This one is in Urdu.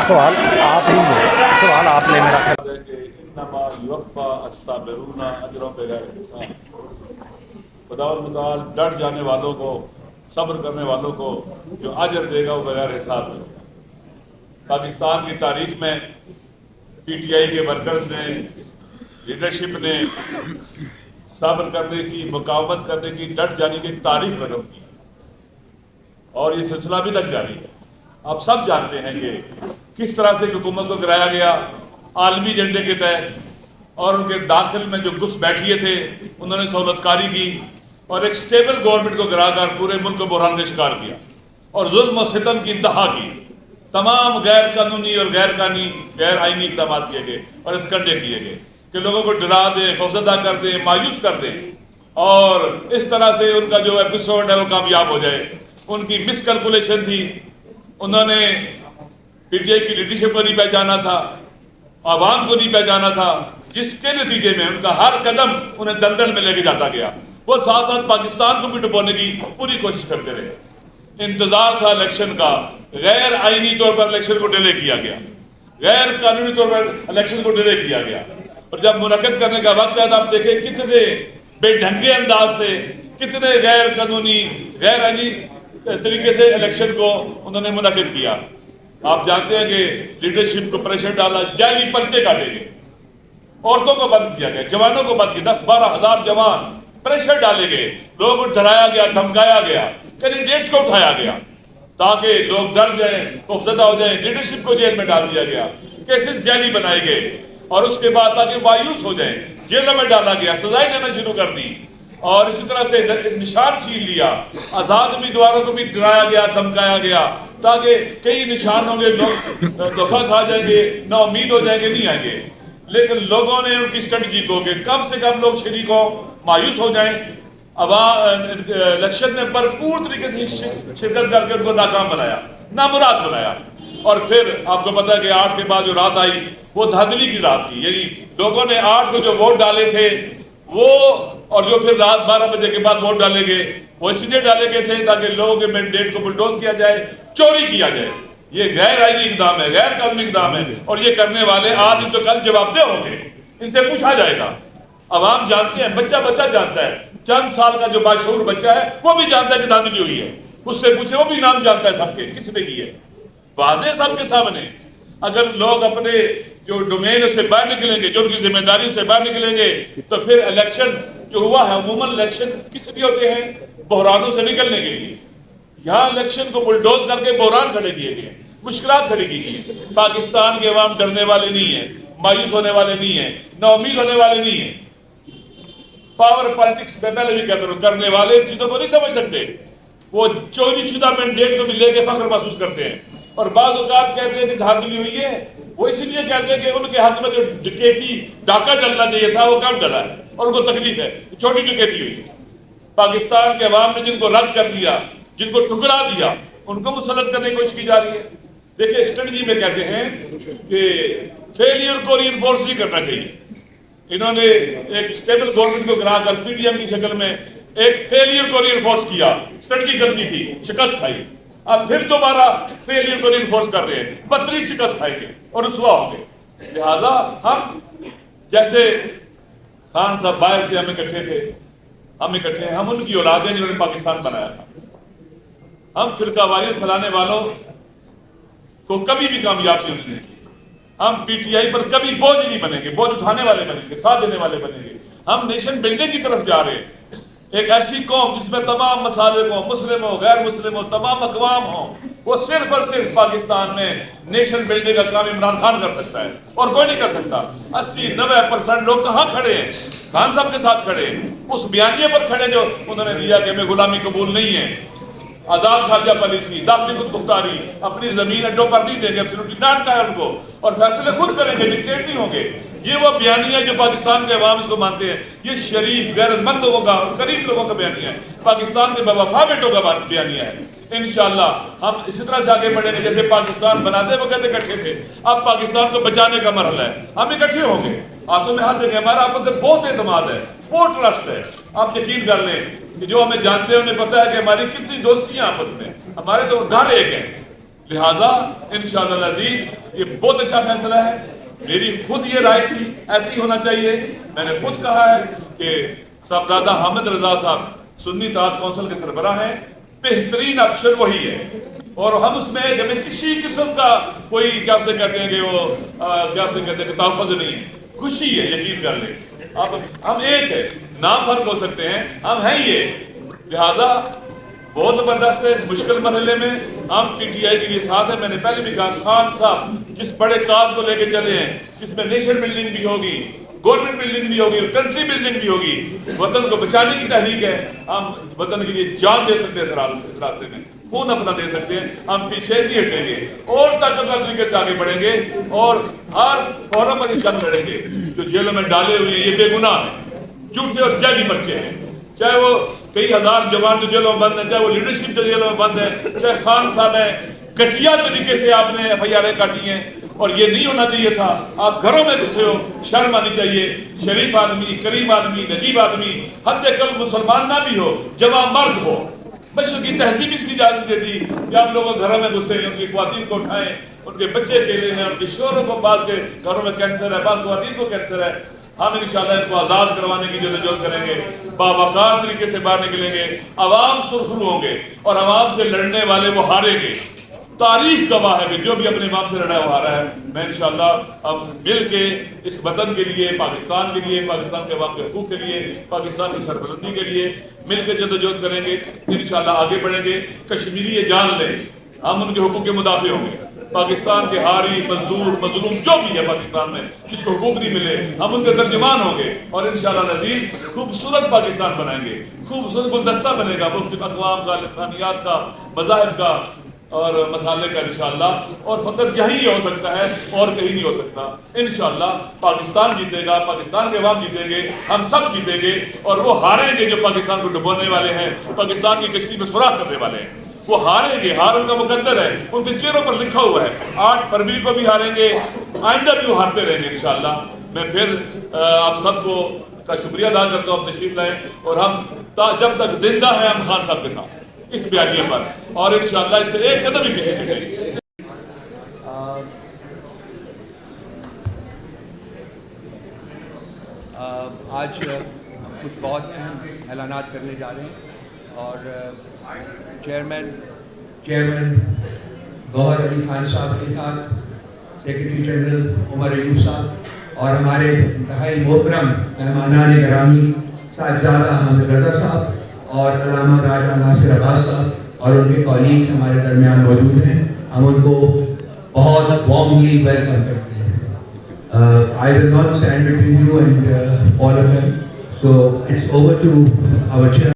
سوال آپ ہی لیں، سوال آپ لیں میرا خیال ہے کہ انما یوفا الصابرون اجرهم بغیر حساب، خدا متعال ڈٹ جانے والوں کو، صبر کرنے والوں کو جو اجر دے گا وہ بغیر حساب دے گا۔ پاکستان کی تاریخ میں پی ٹی آئی کے ورکرز نے، لیڈرشپ نے صبر کرنے کی، مقاومت کرنے کی، ڈٹ جانے کی تاریخ رقم کی، اور یہ سلسلہ بھی تک جاری ہے۔ آپ سب جانتے ہیں کہ کس طرح سے حکومت کو گرایا گیا عالمی ایجنڈے کے تحت، اور ان کے داخل میں جو گھس بیٹھیے تھے انہوں نے سہولت کاری کی اور ایک سٹیبل گورنمنٹ کو گرا کر پورے ملک کو بحران کا شکار کیا اور ظلم و ستم کی انتہا کی۔ تمام غیر قانونی اور غیر آئینی اقدامات کیے گئے اور ہتھکنڈے کیے گئے کہ لوگوں کو ڈرا دیں، خوفزدہ کر دیں، مایوس کر دیں، اور اس طرح سے ان کا جو ایپیسوڈ ہے وہ کامیاب ہو جائے۔ ان کی مس کیلکولیشن تھی، انہوں نے پی ٹی آئی کی لیڈرشپ کو نہیں پہچانا تھا، عوام کو نہیں پہچانا تھا، جس کے نتیجے میں ان کا ہر قدم انہیں دلدل میں لے کے جاتا گیا۔ وہ ساتھ ساتھ پاکستان کو بھی ڈبونے کی پوری کوشش کرتے رہے۔ انتظار تھا الیکشن کا، غیر آئینی طور پر الیکشن کو ڈیلے کیا گیا، غیر قانونی طور پر الیکشن کو ڈیلے کیا گیا، اور جب منعقد کرنے کا وقت ہے تو آپ دیکھیں کتنے بے ڈھنگے انداز سے، کتنے غیر قانونی، غیر آئینی طریقے سے الیکشن کو انہوں نے منعقد کیا۔ آپ جانتے ہیں کہ لیڈرشپ کو پریشر ڈالا، جعلی پرچے کاٹے گئے، عورتوں کو بند کیا گیا، جوانوں کو بند کیا، 10-12 ہزار جوان پریشر ڈالے گئے، لوگ ڈرایا گیا، دھمکایا گیا، کینڈیڈیٹس کو اٹھایا گیا تاکہ لوگ ڈر جائیں، خوفزدہ ہو جائیں، لیڈرشپ کو جیل میں ڈال دیا گیا، کیسز جعلی بنائے گئے، اور اس کے بعد تاکہ مایوس ہو جائیں جیلوں میں ڈالا گیا، سزائیں دینا شروع کر دی، اور اسی طرح سے نشان چھین لیا۔ آزاد امیدواروں کو بھی ڈرایا گیا، دھمکایا گیا تاکہ کئی نشان ہوں گے، لوگ دھوکہ کھا جائیں گے، نا امید ہو جائیں گے، نہیں آئیں گے۔ لیکن لوگوں نے ان کی اسٹریٹجی کو کہ کم سے کم لوگ شریک ہوں، مایوس ہو جائیں، الیکشن میں بھرپور طریقے سے شرکت کر کے ان کو ناکام بنایا، نامراد بنایا۔ اور پھر آپ کو پتا ہے کہ 8 کے بعد جو رات آئی وہ دھاندلی کی رات تھی، یعنی لوگوں نے 8 کو جو ووٹ ڈالے تھے وہ، اور جو پھر رات 12 بجے کے بعد ووٹ ڈالے گئے وہ اس لیے ڈالے گئے تھے تاکہ لوگوں کے مینڈیٹ کو بلڈوز کیا جائے، چوری کیا جائے۔ یہ غیر آئینی اقدام ہے، غیر قانونی اقدام ہے، اور یہ کرنے والے آج ان تو کل جواب دہ ہوں گے، ان سے پوچھا جائے گا۔ عوام جانتے ہیں، بچہ جانتا ہے، چند سال کا جو باشعور بچہ ہے وہ بھی جانتا ہے کہ دھاندلی ہوئی ہے، اس سے پوچھے، وہ بھی نام جانتا ہے سب کے، کس نے کی ہے، واضح سب کے سامنے۔ اگر لوگ اپنے جو ڈومین سے باہر نکلیں گے، جو ان کی ذمہ داری سے باہر نکلیں گے، تو پھر الیکشن جو ہوا ہے، عموماً الیکشن کس لیے ہوتے ہیں؟ بحرانوں سے نکلنے کے لیے۔ یہاں الیکشن کو بلڈوز کر کے بحران کھڑے کیے گئے، مشکلات کھڑی کی گئی۔ پاکستان کے عوام ڈرنے والے نہیں ہیں، مایوس ہونے والے نہیں ہیں، نا امید ہونے والے نہیں ہیں۔ پاور پالیٹکس میں پہلے بھی کہتا ہوں، کرنے والے ان چیزوں کو نہیں سمجھ سکتے، وہ چوری شدہ مینڈیٹ کو بھی لے کے فخر محسوس کرتے ہیں، اور بعض اوقات کہتے ہیں کہ دھاندلی ہوئی ہے، وہ اسی لیے کہتے ہیں کہ ان کے حق میں جو ڈکیتی ڈاکہ ڈلنا چاہیے تھا وہ کم ڈلا ہے، اور ان کو تکلیف ہے، چھوٹی ڈکیتی ہوئی۔ پاکستان کے عوام نے جن کو رد کر دیا، جن کو ٹھکرا دیا، ان کو مسلط کرنے کی کوشش کی جا رہی ہے۔ دیکھیں اسٹریٹجی میں کہتے ہیں کہ فیلئر کو ری انفورس نہیں کرنا چاہیے۔ انہوں نے ایک اسٹیبل گورنمنٹ کو گرا کر پی ڈی ایم کی شکل میں ایک فیلئر کو ری انفورس کیا، اسٹریٹجی غلطی تھی، شکست کھائی، اب پھر دوبارہ فیلئر کو ری انفورس کر رہے ہیں، بدترین شکست کھائیں گے اور رسوا ہوں گے۔ لہٰذا ہم جیسے خان صاحب باہر تھے، ہم اکٹھے تھے، ہم اکٹھے ہیں، ہم ان کی اولاد ہیں جنہوں نے پاکستان بنایا تھا۔ ہم فرقہ واریت پھیلانے والوں کو کبھی بھی کامیاب نہیں ہونے دیں گے۔ ہم پی ٹی آئی پر کبھی بوجھ نہیں بنیں گے، بوجھ اٹھانے والے بنیں گے، ساتھ دینے والے بنیں گے۔ ہم نیشن بلڈنگ کی طرف جا رہے ہیں، ایک ایسی قوم جس میں تمام مسالک ہوں، مسلم ہوں، غیر مسلم ہوں، تمام اقوام ہوں۔ وہ صرف اور صرف پاکستان میں نیشن بلڈنگ کا کام عمران خان کر سکتا ہے اور کوئی نہیں کر سکتا۔ 80-90% لوگ کہاں کھڑے ہیں؟ خان صاحب کے ساتھ کھڑے ہیں، اس بیانیے پر کھڑے جو انہوں نے دیا کہ ہمیں غلامی قبول نہیں ہے، آزاد خارجہ پالیسی، داخلی خود مختاری، اپنی زمین اڈوں پر نہیں دیں گے، ایبسولوٹلی ڈانٹ کا ہے ان کو، اور فیصلے خود کریں گے، ڈکٹیٹ نہیں ہوں گے۔ یہ وہ بیانیہ ہے جو پاکستان کے عوام اس کو مانتے ہیں، یہ شریف غیرت مند لوگوں کا اور قریب لوگوں کا بیانیہ ہے، پاکستان کے بوفا بیٹوں کا بیانیہ ہے۔ انشاءاللہ ہم اسی طرح سے آگے بڑھیں گے جیسے پاکستان بناتے وقت اکٹھے تھے، اب پاکستان کو بچانے کا مرحلہ ہے، ہم اکٹھے ہوں گے، ہاتھوں میں ہاتھ دیں گے۔ ہمارا آپس میں بہت اعتماد ہے، بہت ٹرسٹ ہے۔ آپ یقین کر لیں کہ جو ہمیں جانتے ہیں انہیں پتہ ہے کہ ہماری کتنی دوستیاں آپس میں، ہمارے تو گھر ایک ہیں، لہذا انشاءاللہ العزیز یہ بہت اچھا فیصلہ ہے. میری خود یہ رائے تھی ایسی ہونا چاہیے. میں نے خود کہا ہے کہ صاحبزادہ حامد رضا صاحب سنی اتحاد کونسل کے سربراہ ہیں. بہترین افسر وہی ہے اور ہم اس میں ہمیں کسی قسم کا کوئی کیا سے کہتے ہیں کہ وہ کیا سے کہتے ہیں کہ تحفظ نہیں ہے. خوشی ہے, یقین کر لیں. اب ہم ایک ہے, نام فرق ہو سکتے ہیں, ہم ہیں یہ. لہذا بہت زبردست ہے. اس مشکل مرحلے میں ہم پی ٹی آئی کے لیے ساتھ ہیں. میں نے پہلے بھی کہا خان صاحب جس بڑے کاز کو لے کے چلے ہیں, جس میں نیشن بلڈنگ بھی ہوگی, گورنمنٹ بلڈنگ بھی ہوگی, کنٹری بلڈنگ بھی ہوگی, وطن کو بچانے کی تحریک ہے. ہم وطن کے لیے جان دے سکتے ہیں اس راستے میں, خون اپنا دے سکتے ہیں. ہم پیچھے نہیں ہٹیں گے اور طاقتور طریقے سے آگے بڑھیں گے اور ہر فورم پر اس کا لڑیں گے. جو جیلوں میں ڈالے ہوئے ہیں یہ بے گناہ ہیں, جھوٹے اور جعلی پرچے ہیں. چاہے وہ کئی ہزار جوان جو جیلوں میں بند ہیں, چاہے وہ لیڈرشپ جو جیلوں میں بند ہے, چاہے خان صاحب ہیں. گٹیا طریقے سے آپ نے ایف آئی آریں کاٹی ہیں اور یہ نہیں ہونا چاہیے تھا. آپ گھروں میں گھسے ہو, شرم آنی چاہیے. شریف آدمی, کریم آدمی, نجیب آدمی, حتی کل مسلمان نہ بھی ہو, جوان مرد ہو, بشر کی تہذیب اس کی اجازت دیتی کہ آپ لوگوں گھروں میں گھسے, ان کی خواتین کو اٹھائیں, ان کے بچے اکیلے ہیں, ان کے شوہروں کو, بعض کے گھروں میں کینسر ہے, بعض خواتین کو کینسر ہے. ہم انشاءاللہ ان کو آزاد کروانے کی جدوجہد کریں گے, باوقار طریقے سے باہر نکلیں گے. عوام سرخرو ہوں گے اور عوام سے لڑنے والے وہ ہاریں گے. تاریخ گواہ ہے کہ جو بھی اپنے عوام سے لڑا ہے وہ ہارا ہے. میں انشاءاللہ اب مل کے اس وطن کے لیے, پاکستان کے لیے, پاکستان کے عوام کے حقوق کے لیے, پاکستان کی سربلندی کے لیے مل کے جدوجہد کریں گے. انشاءاللہ آگے بڑھیں گے. کشمیری یہ جان لیں, ہم ان کے حقوق کے مدافع ہوں گے. پاکستان کے حاری, مزدور, مظلوم جو بھی ہے پاکستان میں جس کو حقوق نہیں ملے, ہم ان کے ترجمان ہوں گے اور انشاءاللہ العزیز خوبصورت پاکستان بنائیں گے. خوبصورت گلدستہ بنے گا مختلف اقوام کا, لسانیات کا, مذاہب کا اور مسالے کا انشاءاللہ. اور فقط یہی ہو سکتا ہے اور کہیں نہیں ہو سکتا. انشاءاللہ پاکستان جیتے گا, پاکستان کے عوام جیتیں گے, ہم سب جیتیں گے اور وہ ہاریں گے جو پاکستان کو ڈبونے والے ہیں, پاکستان کی کشتی میں سوراخ کرنے والے ہیں. وہ ہاریں گے, ہار ان کا مقدر ہے, ان کے چہروں پر لکھا ہوا ہے. 8 فروری کو بھی ہاریں گے, آئندہ بھی وہ ہارتے رہیں گے انشاءاللہ. میں پھر آپ سب کو کا شکریہ ادا کرتا ہوں, تشریف لائیں اور ہم جب تک زندہ ہیں ہم خان صاحب کے ساتھ اس بیانیے پر, اور انشاءاللہ اس سے ایک قدم ہی پیچھے نہیں جائیں گے. آج کچھ بہت اہم اعلانات کرنے جا رہے ہیں اور چیئرمین گوہر علی خان صاحب کے ساتھ سیکرٹری جنرل عمر ایوب صاحب اور ہمارے انتہائی محترم مہمانان گرامی صاحبزادہ حامد رضا صاحب اور علامہ راجہ ناصر عباس صاحب اور ان کے کولیگز ہمارے درمیان موجود ہیں. ہم ان کو بہت وارملی ویلکم کرتے ہیں. I will not stand between you and all of them. So it's over to our chairman.